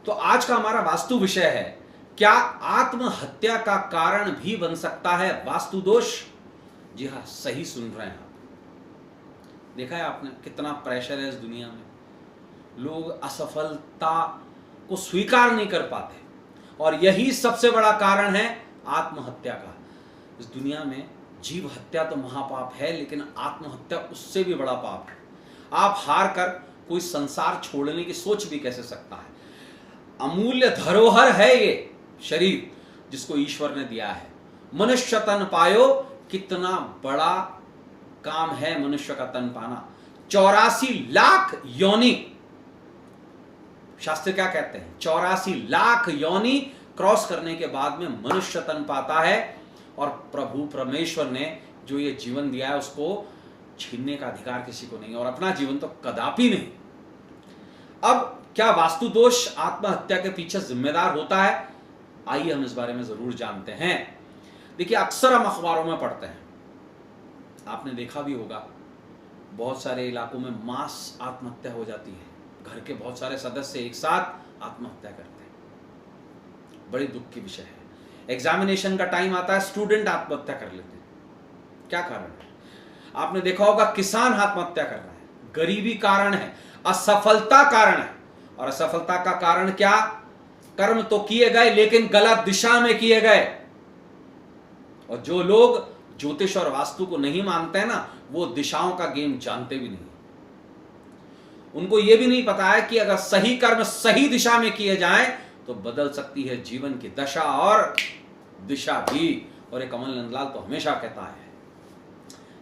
तो आज का हमारा वास्तु विषय है, क्या आत्महत्या का कारण भी बन सकता है वास्तु दोष? जी हाँ, सही सुन रहे हैं आप। देखा है आपने कितना प्रेशर है इस दुनिया में, लोग असफलता को स्वीकार नहीं कर पाते और यही सबसे बड़ा कारण है आत्महत्या का। इस दुनिया में जीव हत्या तो महापाप है, लेकिन आत्महत्या उससे भी बड़ा पाप है। आप हार कर कोई संसार छोड़ने की सोच भी कैसे सकता है? अमूल्य धरोहर है ये शरीर जिसको ईश्वर ने दिया है। मनुष्य तन पायो, कितना बड़ा काम है मनुष्य का तन पाना। 84 लाख योनि, शास्त्र क्या कहते हैं, 84 लाख योनि क्रॉस करने के बाद में मनुष्य तन पाता है। और प्रभु परमेश्वर ने जो ये जीवन दिया है उसको छीनने का अधिकार किसी को नहीं, और अपना जीवन तो कदापि नहीं। अब क्या वास्तु दोष आत्महत्या के पीछे जिम्मेदार होता है? आइए हम इस बारे में जरूर जानते हैं। देखिए, अक्सर हम अखबारों में पढ़ते हैं, आपने देखा भी होगा, बहुत सारे इलाकों में मास आत्महत्या हो जाती है। घर के बहुत सारे सदस्य एक साथ आत्महत्या करते हैं। बड़ी दुख की विषय है। एग्जामिनेशन का टाइम आता है, स्टूडेंट आत्महत्या कर लेते हैं। क्या कारण है? आपने देखा होगा, किसान आत्महत्या कर रहा है। गरीबी कारण है, असफलता कारण है। और असफलता का कारण क्या? कर्म तो किए गए लेकिन गलत दिशा में किए गए। और जो लोग ज्योतिष और वास्तु को नहीं मानते हैं ना, वो दिशाओं का गेम जानते भी नहीं। उनको यह भी नहीं पता है कि अगर सही कर्म सही दिशा में किए जाएं तो बदल सकती है जीवन की दशा और दिशा भी। और ये कमल नंदलाल तो हमेशा कहता है।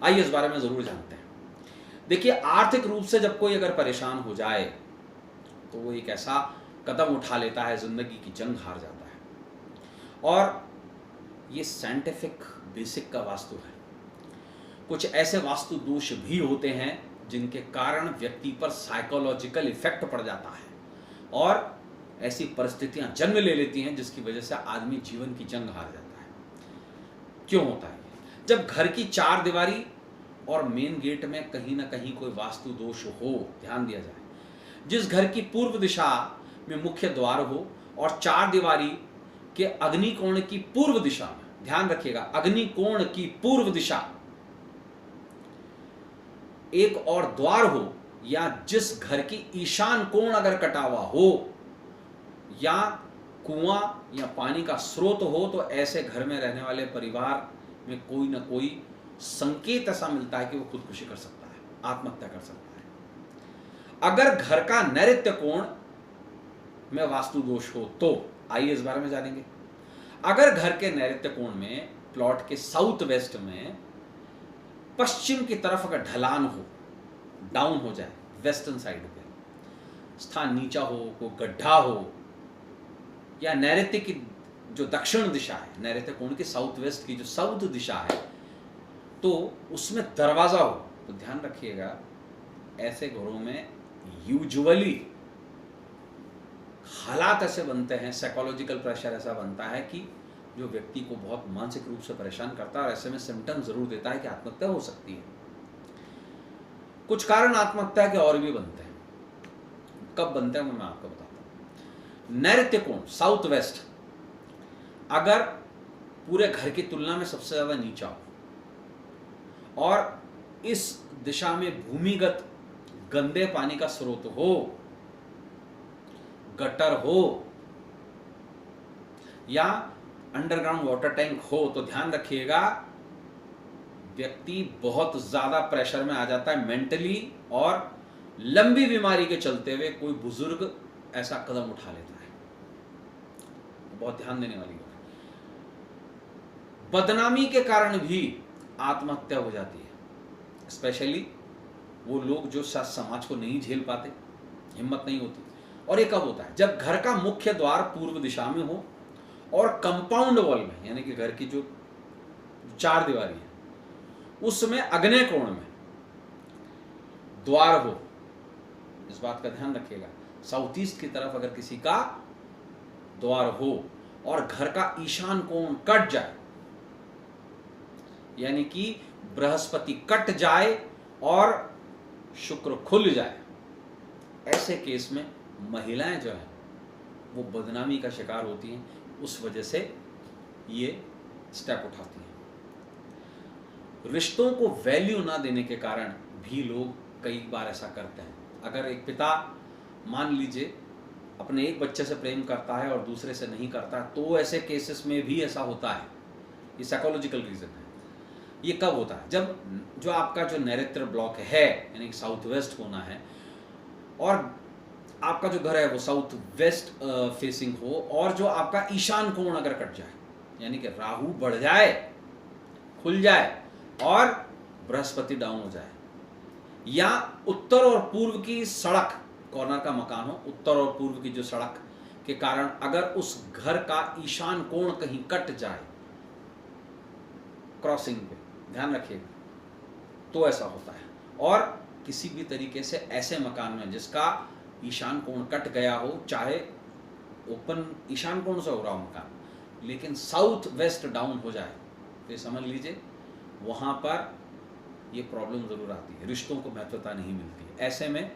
आइए इस बारे में जरूर जानते हैं। देखिए, आर्थिक रूप से जब कोई अगर परेशान हो जाए तो वो एक ऐसा कदम उठा लेता है, जिंदगी की जंग हार जाता है। और ये साइंटिफिक बेसिक का वास्तु है। कुछ ऐसे वास्तु दोष भी होते हैं जिनके कारण व्यक्ति पर साइकोलॉजिकल इफेक्ट पड़ जाता है और ऐसी परिस्थितियां जन्म ले लेती हैं जिसकी वजह से आदमी जीवन की जंग हार जाता है। क्यों होता है? जब घर की चार दीवारी और मेन गेट में कहीं ना कहीं कोई वास्तु दोष हो, ध्यान दिया जाए। जिस घर की पूर्व दिशा में मुख्य द्वार हो और चार दीवारी के अग्निकोण की पूर्व दिशा में, ध्यान रखिएगा, अग्निकोण की पूर्व दिशा एक और द्वार हो, या जिस घर की ईशान कोण अगर कटा हुआ हो, या कुआं या पानी का स्रोत हो, तो ऐसे घर में रहने वाले परिवार में कोई ना कोई संकेत ऐसा मिलता है कि वो खुदकुशी कर सकता है, आत्महत्या कर सकता है। अगर घर का नैऋत्य कोण में वास्तु दोष हो तो आइए इस बारे में जानेंगे। अगर घर के नैऋत्य कोण में, प्लॉट के साउथ वेस्ट में पश्चिम की तरफ अगर ढलान हो, डाउन हो जाए वेस्टर्न साइड पे, स्थान नीचा हो, कोई गड्ढा हो, या नैऋत्य की जो दक्षिण दिशा है, नैऋत्य कोण की साउथ वेस्ट की जो साउथ दिशा है, तो उसमें दरवाजा हो, तो ध्यान रखिएगा ऐसे घरों में यूजुअली हालात ऐसे बनते हैं, साइकोलॉजिकल प्रेशर ऐसा बनता है कि जो व्यक्ति को बहुत मानसिक रूप से परेशान करता है और ऐसे में सिम्टम जरूर देता है कि आत्महत्या हो सकती है। कुछ कारण आत्महत्या के और भी बनते हैं। कब बनते हैं वो मैं आपको बताता हूं। नैऋत्य कोण, साउथ वेस्ट, अगर पूरे घर की तुलना में सबसे ज्यादा नीचा हो और इस दिशा में भूमिगत गंदे पानी का स्रोत हो, गटर हो, या अंडरग्राउंड वाटर टैंक हो, तो ध्यान रखिएगा व्यक्ति बहुत ज्यादा प्रेशर में आ जाता है मेंटली, और लंबी बीमारी के चलते हुए कोई बुजुर्ग ऐसा कदम उठा लेता है। बहुत ध्यान देने वाली बात। बदनामी के कारण भी आत्महत्या हो जाती है, स्पेशली वो लोग जो समाज को नहीं झेल पाते, हिम्मत नहीं होती। और ये कब होता है? जब घर का मुख्य द्वार पूर्व दिशा में हो और कंपाउंड वॉल में, यानी कि घर की जो चार दीवारी है उसमें अग्नेय कोण में द्वार हो। इस बात का ध्यान रखिएगा, साउथ ईस्ट की तरफ अगर किसी का द्वार हो और घर का ईशान कोण कट जाए, यानी कि बृहस्पति कट जाए और शुक्र खुल जाए, ऐसे केस में महिलाएं जो है वो बदनामी का शिकार होती हैं, उस वजह से ये स्टेप उठाती हैं। रिश्तों को वैल्यू ना देने के कारण भी लोग कई बार ऐसा करते हैं। अगर एक पिता मान लीजिए अपने एक बच्चे से प्रेम करता है और दूसरे से नहीं करता, तो ऐसे केसेस में भी ऐसा होता है। ये साइकोलॉजिकल रीजन है। ये कब होता है? जब जो आपका जो नैरेत्र ब्लॉक है, यानी कि साउथ वेस्ट कोना है, और आपका जो घर है वो साउथ वेस्ट फेसिंग हो, और जो आपका ईशान कोण अगर कट जाए, यानी कि राहु बढ़ जाए, खुल जाए और बृहस्पति डाउन हो जाए, या उत्तर और पूर्व की सड़क, कॉर्नर का मकान हो, उत्तर और पूर्व की जो सड़क के कारण अगर उस घर का ईशान कोण कहीं कट जाए क्रॉसिंग पे, ध्यान रखिएगा, तो ऐसा होता है। और किसी भी तरीके से ऐसे मकान में जिसका ईशान कोण कट गया हो, चाहे ओपन ईशान कोण से हो रहा हो मकान, लेकिन साउथ वेस्ट डाउन हो जाए, तो समझ लीजिए वहाँ पर ये प्रॉब्लम ज़रूर आती है, रिश्तों को महत्वता नहीं मिलती है। ऐसे में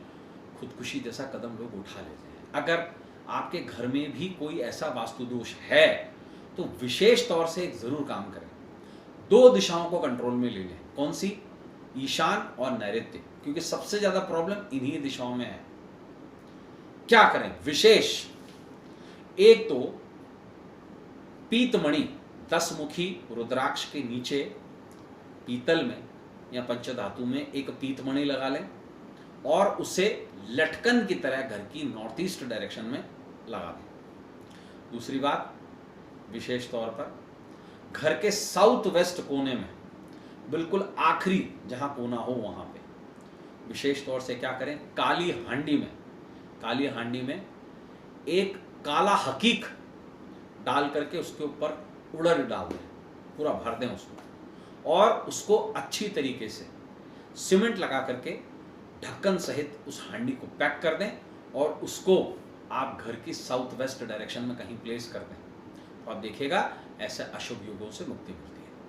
खुदकुशी जैसा कदम लोग उठा लेते हैं। अगर आपके घर में भी कोई ऐसा वास्तु दोष है तो विशेष तौर से ज़रूर काम करें। 2 दिशाओं को कंट्रोल में ले लें। कौन सी? ईशान और नैऋत्य, क्योंकि सबसे ज़्यादा प्रॉब्लम इन्हीं दिशाओं में है। क्या करें विशेष? एक तो पीतमणि 10 मुखी रुद्राक्ष के नीचे पीतल में या पंचधातु में एक पीतमणि लगा लें और उसे लटकन की तरह घर की नॉर्थ ईस्ट डायरेक्शन में लगा दें। दूसरी बात, विशेष तौर पर घर के साउथ वेस्ट कोने में, बिल्कुल आखिरी जहां कोना हो वहां पे विशेष तौर से क्या करें, काली हांडी में एक काला हकीक डाल करके उसके ऊपर उड़द डाल दें, पूरा भर दें उसको, और उसको अच्छी तरीके से सीमेंट लगा करके ढक्कन सहित उस हांडी को पैक कर दें और उसको आप घर की साउथ वेस्ट डायरेक्शन में कहीं प्लेस कर दें, तो आप देखिएगा ऐसे अशुभ योगों से मुक्ति मिलती है।